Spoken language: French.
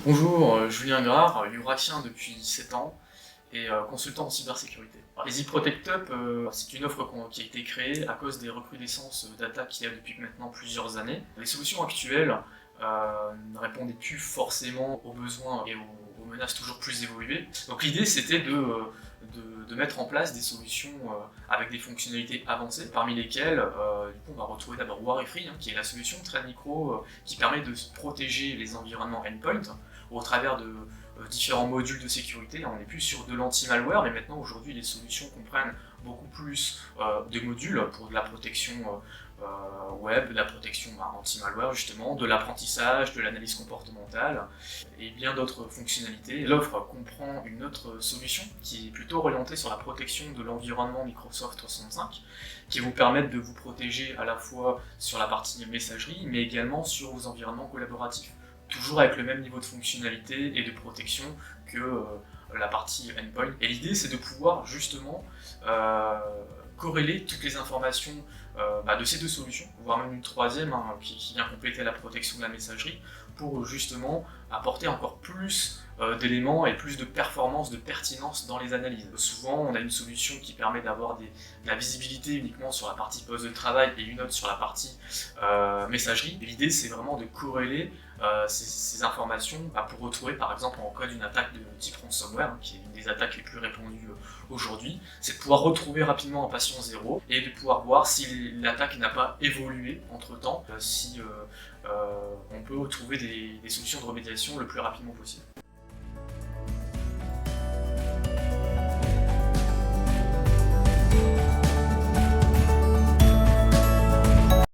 Bonjour, Julien Grard, Jurassien depuis 7 ans et consultant en cybersécurité. Alors, Easy Protect Up, c'est une offre qui a été créée à cause des recrudescences d'attaques qu'il y a depuis maintenant plusieurs années. Les solutions actuelles ne répondaient plus forcément aux besoins et aux menaces toujours plus évoluées. Donc l'idée c'était de mettre en place des solutions avec des fonctionnalités avancées, parmi lesquelles du coup, on va retrouver d'abord Warifree, qui est la solution Trade Micro qui permet de protéger les environnements endpoint au travers de différents modules de sécurité. On n'est plus sur de l'anti-malware, mais maintenant aujourd'hui les solutions comprennent beaucoup plus de modules pour de la protection web, de la protection anti-malware justement, de l'apprentissage, de l'analyse comportementale et bien d'autres fonctionnalités. L'offre comprend une autre solution qui est plutôt orientée sur la protection de l'environnement Microsoft 365, qui vous permettent de vous protéger à la fois sur la partie messagerie, mais également sur vos environnements collaboratifs, toujours avec le même niveau de fonctionnalité et de protection que la partie endpoint. Et l'idée c'est de pouvoir justement corréler toutes les informations de ces deux solutions, voire même une troisième qui vient compléter la protection de la messagerie, pour justement apporter encore plus d'éléments et plus de performance, de pertinence dans les analyses. Souvent, on a une solution qui permet d'avoir de la visibilité uniquement sur la partie poste de travail et une autre sur la partie messagerie. L'idée, c'est vraiment de corréler ces informations pour retrouver, par exemple, en cas d'une attaque de type ransomware, qui est une des attaques les plus répandues aujourd'hui, c'est de pouvoir retrouver rapidement un patient zéro et de pouvoir voir si l'attaque n'a pas évolué entre-temps, si on peut trouver des solutions de remédiation le plus rapidement possible.